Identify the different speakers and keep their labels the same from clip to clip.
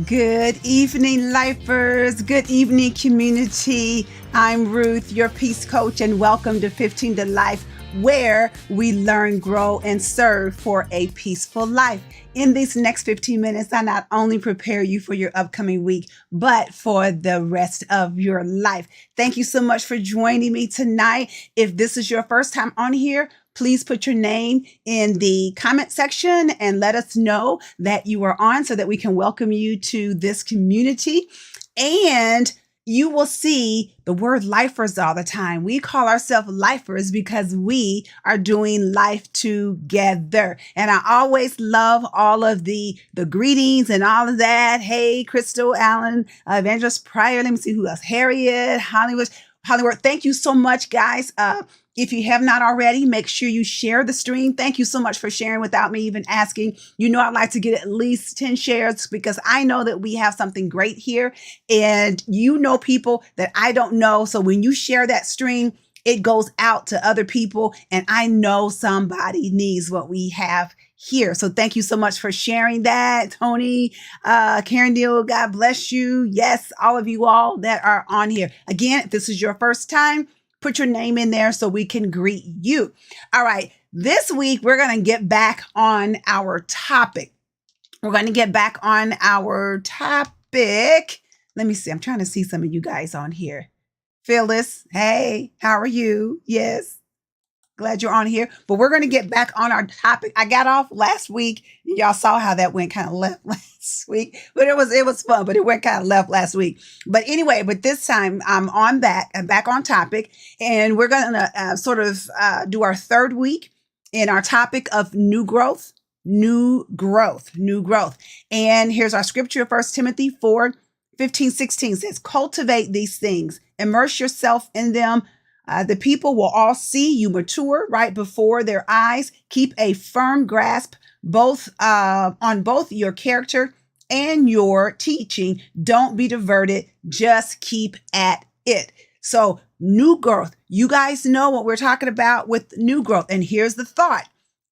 Speaker 1: Good evening, lifers. Good evening, community. I'm Ruth, your peace coach, and welcome to 15 to Life, where we learn, grow, and serve for a peaceful life. In these next 15 minutes, I not only prepare you for your upcoming week, but for the rest of your life. Thank you so much for joining me tonight. If this is your first time on here, please put your name in the comment section and let us know that you are on so that we can welcome you to this community. And you will see the word lifers all the time. We call ourselves lifers because we are doing life together. And I always love all of the greetings and all of that. Hey, Crystal, Allen, Evangelist Pryor. Let me see who else. Harriet, Hollywood. Thank you so much, guys. If you have not already, make sure you share the stream. Thank you so much for sharing without me even asking. You know, I'd like to get at least 10 shares because I know that we have something great here, and you know people that I don't know. So when you share that stream, it goes out to other people, and I know somebody needs what we have here. So thank you so much for sharing that. Tony, Karen Deal, God bless you. Yes, all of you all that are on here. Again, if this is your first time, put your name in there so we can greet you. All right. This week, we're going to get back on our topic. Let me see. I'm trying to see some of you guys on here. Phyllis, hey, how are you? Yes. Glad you're on here. But we're going to get back on our topic. I got off last week. Y'all saw how that went kind of left last week. But it was fun, but it went kind of left last week. But anyway, but this time I'm back on topic. And we're going to do our third week in our topic of new growth. And here's our scripture, 1 Timothy 4:15-16 says, cultivate these things, immerse yourself in them. The people will all see you mature right before their eyes. Keep a firm grasp on both your character and your teaching. Don't be diverted. Just keep at it. So new growth. You guys know what we're talking about with new growth. And here's the thought.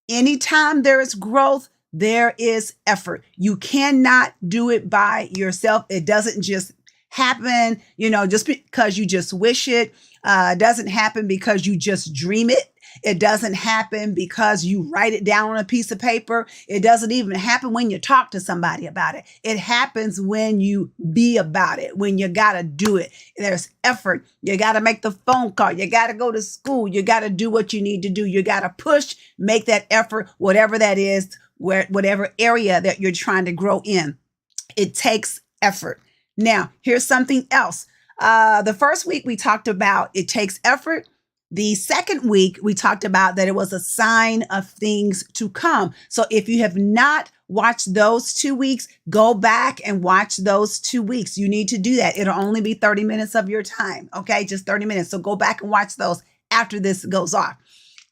Speaker 1: Anytime there is growth, there is effort. You cannot do it by yourself. It doesn't just happen, just because you just wish it. Doesn't happen because you just dream it. It doesn't happen because you write it down on a piece of paper. It doesn't even happen when you talk to somebody about it. It happens when you be about it, when you got to do it. There's effort. You got to make the phone call. You got to go to school. You got to do what you need to do. You got to push, make that effort, whatever that is, whatever area that you're trying to grow in. It takes effort. Now, here's something else. The first week we talked about it takes effort. The second week we talked about that it was a sign of things to come. So if you have not watched those 2 weeks, go back and watch those 2 weeks. You need to do that. It'll only be 30 minutes of your time. Okay, just 30 minutes. So go back and watch those after this goes off.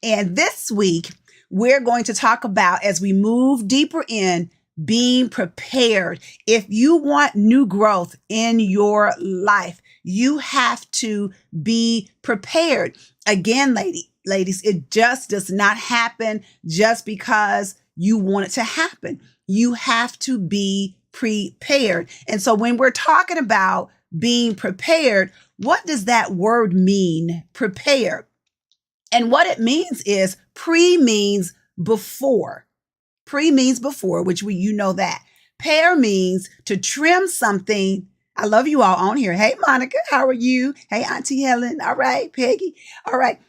Speaker 1: And this week we're going to talk about, as we move deeper in, being prepared. If you want new growth in your life, you have to be prepared. Again, ladies, it just does not happen just because you want it to happen. You have to be prepared. And so when we're talking about being prepared, what does that word mean, prepared? And what it means is means before. Means before, which you know that. Pair means to trim something. I love you all on here. Hey, Monica, how are you? Hey, Auntie Helen. All right, Peggy. All right.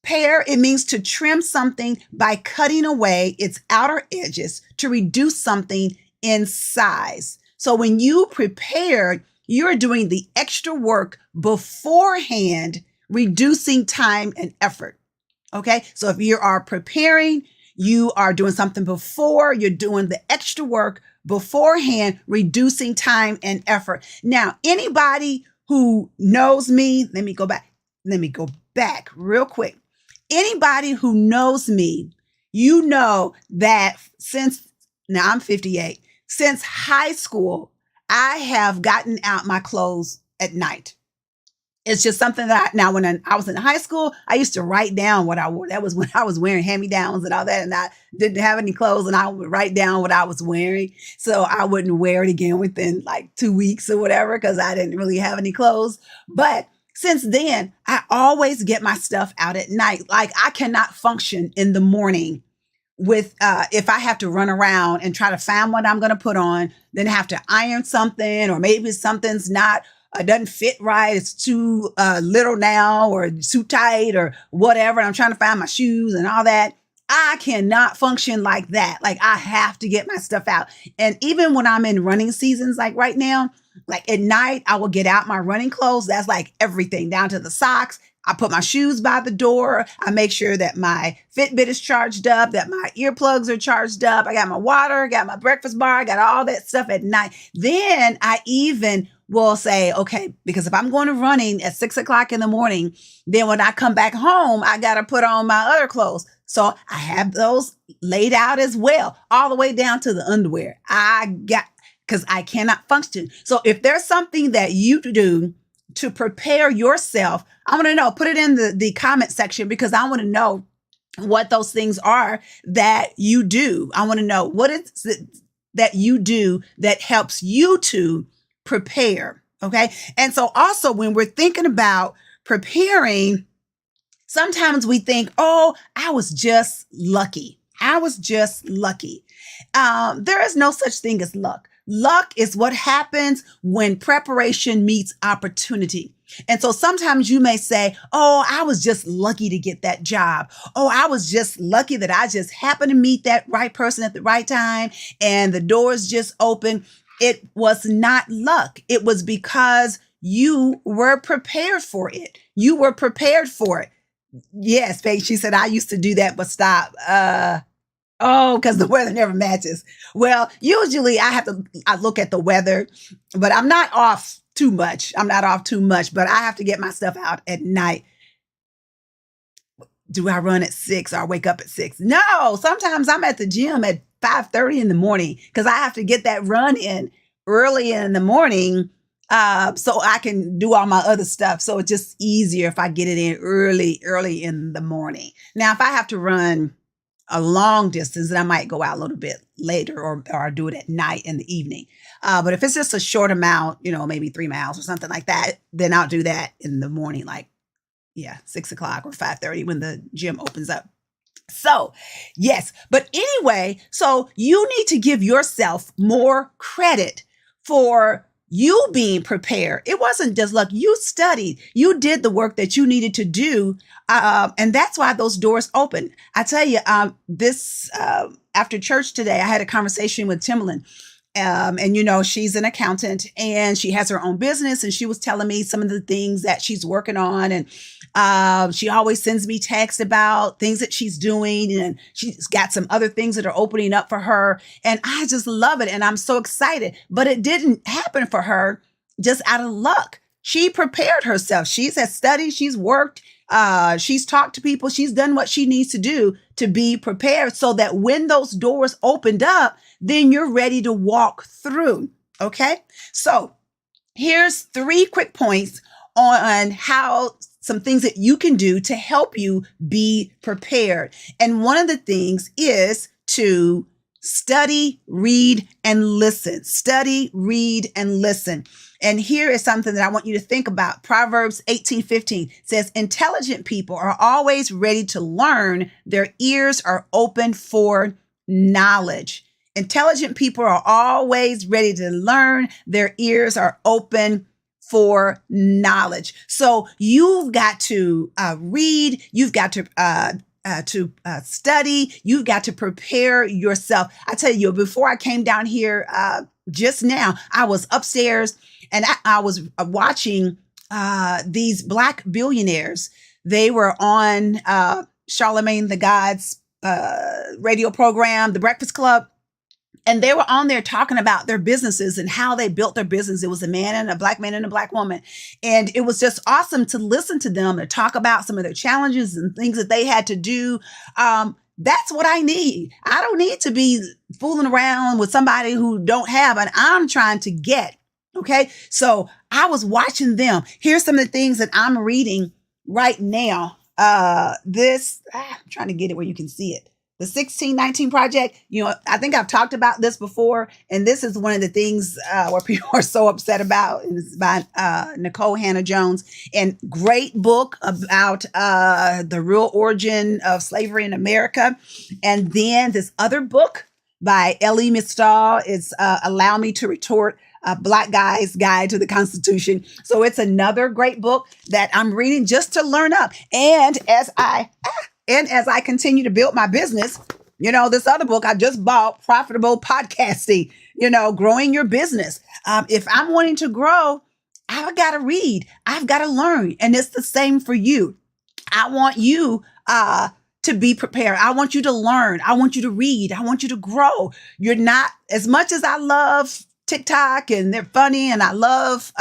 Speaker 1: Pair, it means to trim something by cutting away its outer edges to reduce something in size. So when you prepared, you're doing the extra work beforehand, reducing time and effort. Okay. So if you are preparing, you are doing something before, you're doing the extra work beforehand, reducing time and effort. Now, anybody who knows me, let me go back real quick. Anybody who knows me, you know that now I'm 58, since high school, I have gotten out my clothes at night. It's just something that now when I was in high school, I used to write down what I wore. That was when I was wearing hand-me-downs and all that, and I didn't have any clothes, and I would write down what I was wearing so I wouldn't wear it again within like 2 weeks or whatever because I didn't really have any clothes. But since then, I always get my stuff out at night. Like I cannot function in the morning with if I have to run around and try to find what I'm going to put on, then have to iron something, or maybe something's not doesn't fit right. It's too little now, or too tight, or whatever. And I'm trying to find my shoes and all that. I cannot function like that. Like I have to get my stuff out. And even when I'm in running seasons, like right now, like at night, I will get out my running clothes. That's like everything down to the socks. I put my shoes by the door. I make sure that my Fitbit is charged up, that my earplugs are charged up. I got my water, got my breakfast bar, I got all that stuff at night. Then I even will say, okay, because if I'm going to running at 6 o'clock in the morning, then when I come back home, I got to put on my other clothes. So I have those laid out as well, all the way down to the underwear. Because I cannot function. So if there's something that you do to prepare yourself, I want to know, put it in the comment section, because I want to know what those things are that you do. I want to know what is it that you do that helps you to prepare. Okay. And so also when we're thinking about preparing, sometimes we think, oh, I was just lucky. I was just lucky. There is no such thing as luck. Luck is what happens when preparation meets opportunity. And so sometimes you may say, oh, I was just lucky to get that job. Oh, I was just lucky that I just happened to meet that right person at the right time and the doors just opened. It was not luck. It was because you were prepared for it. You were prepared for it. Yes, Paige, she said, I used to do that, but stop. Oh, because the weather never matches. Well, usually I look at the weather, but I'm not off too much. I'm not off too much, but I have to get my stuff out at night. Do I run at 6 or wake up at 6? No, sometimes I'm at the gym at 5:30 in the morning because I have to get that run in early in the morning so I can do all my other stuff. So it's just easier if I get it in early in the morning. Now, if I have to run a long distance, then I might go out a little bit later or do it at night in the evening. But if it's just a short amount, maybe 3 miles or something like that, then I'll do that in the morning, 6 o'clock or 5:30 when the gym opens up. So yes, but anyway, so you need to give yourself more credit for you being prepared. It wasn't just luck. You studied, you did the work that you needed to do. And that's why those doors open. I tell you, after church today, I had a conversation with Timberland. And she's an accountant and she has her own business, and she was telling me some of the things that she's working on. And she always sends me texts about things that she's doing, and she's got some other things that are opening up for her. And I just love it. And I'm so excited, but it didn't happen for her just out of luck. She prepared herself. She's had studied, she's worked, she's talked to people, she's done what she needs to do to be prepared so that when those doors opened up, then you're ready to walk through. Okay. So here's 3 quick points on how some things that you can do to help you be prepared. And one of the things is to study, read, and listen. Study, read, and listen. And here is something that I want you to think about. Proverbs 18:15 says, intelligent people are always ready to learn. Their ears are open for knowledge. Intelligent people are always ready to learn. Their ears are open for knowledge. So you've got to read. You've got to study. You've got to prepare yourself. I tell you, before I came down here just now, I was upstairs and I was watching these Black billionaires. They were on Charlemagne the God's radio program, The Breakfast Club. And they were on there talking about their businesses and how they built their business. It was a man and a Black man and a Black woman. And it was just awesome to listen to them and talk about some of their challenges and things that they had to do. That's what I need. I don't need to be fooling around with somebody who don't have, and I'm trying to get. Okay. So I was watching them. Here's some of the things that I'm reading right now. I'm trying to get it where you can see it. The 1619 Project, I think I've talked about this before, and this is one of the things where people are so upset about. And it's by Nicole Hannah Jones, and great book about the real origin of slavery in America. And then this other book by Elie Mystal is Allow Me to Retort, a Black Guy's Guide to the Constitution. So it's another great book that I'm reading just to learn up. And as I continue to build my business, this other book I just bought, Profitable Podcasting, growing your business. If I'm wanting to grow, I've got to read. I've got to learn. And it's the same for you. I want you to be prepared. I want you to learn. I want you to read. I want you to grow. You're not, as much as I love TikTok and they're funny and I love,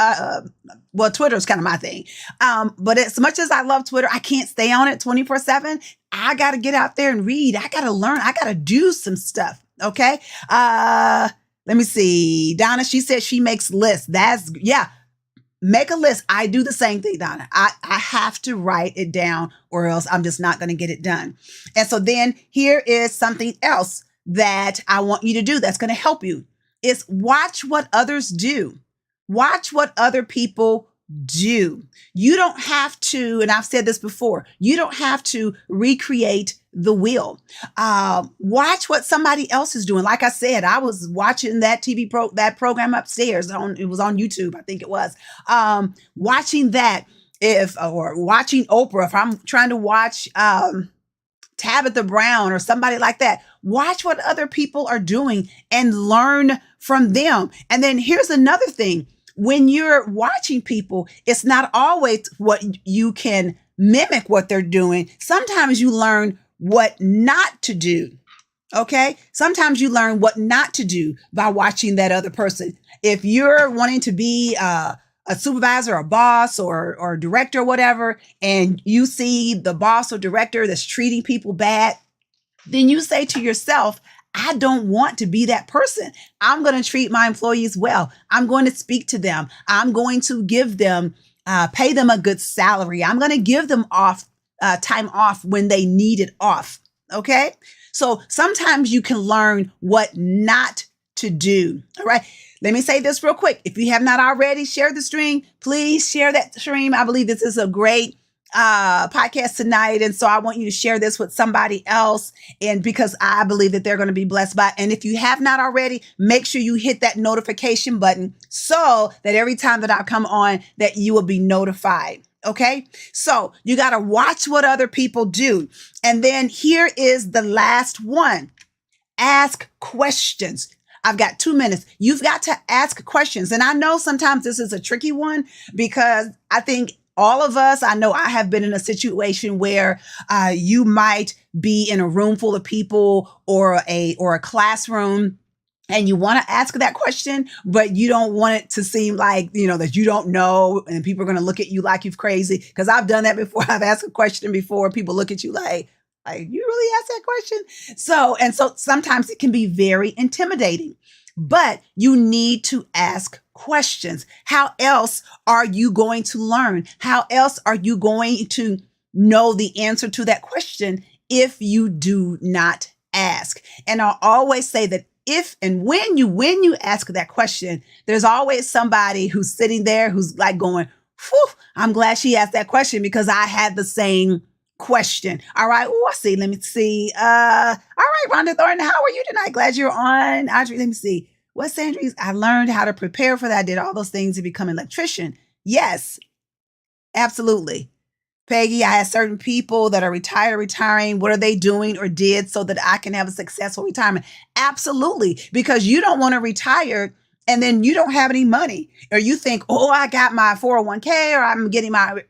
Speaker 1: Twitter is kind of my thing. But as much as I love Twitter, I can't stay on it 24/7. I got to get out there and read. I got to learn. I got to do some stuff. Okay. Let me see. Donna, she said she makes lists. Make a list. I do the same thing, Donna. I have to write it down or else I'm just not going to get it done. And so then here is something else that I want you to do that's going to help you. Is watch what others do. Watch what other people do. You don't have to, and I've said this before, you don't have to recreate the wheel. Watch what somebody else is doing. Like I said, I was watching that that program upstairs it was on YouTube, I think it was. Watching that or watching Oprah, if I'm trying to watch, Tabitha Brown or somebody like that, watch what other people are doing and learn from them. And then here's another thing. When you're watching people, it's not always what you can mimic what they're doing. Sometimes you learn what not to do. Okay. Sometimes you learn what not to do by watching that other person. If you're wanting to be, a supervisor, a boss or a director or whatever, and you see the boss or director that's treating people bad, then you say to yourself, I don't want to be that person. I'm going to treat my employees well. I'm going to speak to them. I'm going to give them, pay them a good salary. I'm going to give them time off when they need it off. Okay. So sometimes you can learn what not to do. All right. Let me say this real quick. If you have not already shared the stream, please share that stream. I believe this is a great podcast tonight. And so I want you to share this with somebody else. And because I believe that they're going to be blessed by it. And if you have not already, make sure you hit that notification button so that every time that I come on, that you will be notified. Okay. So you got to watch what other people do. And then here is the last one. Ask questions. I've got 2 minutes. You've got to ask questions. And I know sometimes this is a tricky one because I think all of us, I know I have been in a situation where you might be in a room full of people or a classroom and you want to ask that question, but you don't want it to seem like, that you don't know and people are going to look at you like you're crazy. Because I've done that before. I've asked a question before. People look at you like you really asked that question? So sometimes it can be very intimidating, but you need to ask questions. How else are you going to learn? How else are you going to know the answer to that question if you do not ask? And I'll always say that if and when you ask that question, there's always somebody who's sitting there who's like going, "Whew, I'm glad she asked that question because I had the same question." All right. Oh, I see. Let me see. All right, Rhonda Thornton, how are you tonight? Glad you're on. Audrey, let me see. What's Sandry's? I learned how to prepare for that. I did all those things to become an electrician. Yes, absolutely. Peggy, I have certain people that are retiring. What are they doing or did so that I can have a successful retirement? Absolutely. Because you don't want to retire and then you don't have any money, or you think, oh, I got my 401k or I'm getting my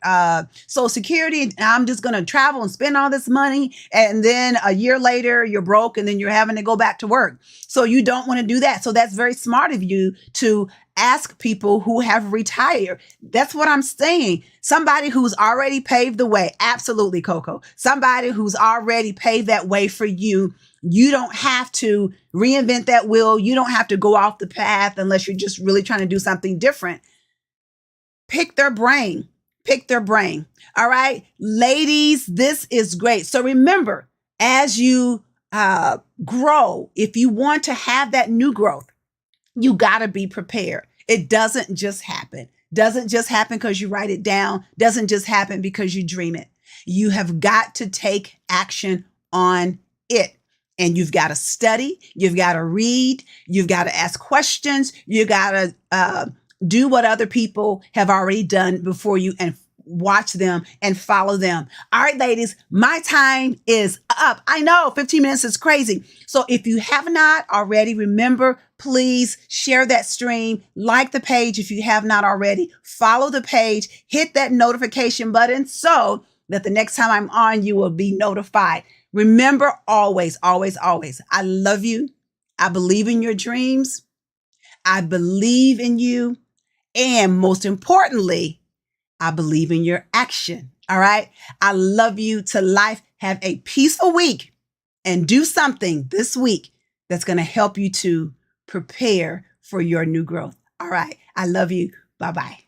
Speaker 1: Social Security and I'm just going to travel and spend all this money. And then a year later, you're broke and then you're having to go back to work. So you don't want to do that. So that's very smart of you to ask people who have retired. That's what I'm saying. Somebody who's already paved the way. Absolutely, Coco. Somebody who's already paved that way for you. You don't have to reinvent that wheel. You don't have to go off the path unless you're just really trying to do something different. Pick their brain. Pick their brain. All right. Ladies, this is great. So remember, as you grow, if you want to have that new growth, you got to be prepared. It doesn't just happen. Doesn't just happen because you write it down. Doesn't just happen because you dream it. You have got to take action on it. And you've got to study. You've got to read. You've got to ask questions. You got to do what other people have already done before you and watch them and follow them. All right, ladies, my time is up. I know 15 minutes is crazy. So if you have not already, remember, please share that stream, like the page if you have not already, follow the page, hit that notification button so that the next time I'm on, you will be notified. Remember, always, always, always, I love you. I believe in your dreams. I believe in you. And most importantly, I believe in your action. All right. I love you to life. Have a peaceful week and do something this week that's going to help you to prepare for your new growth. All right. I love you. Bye-bye.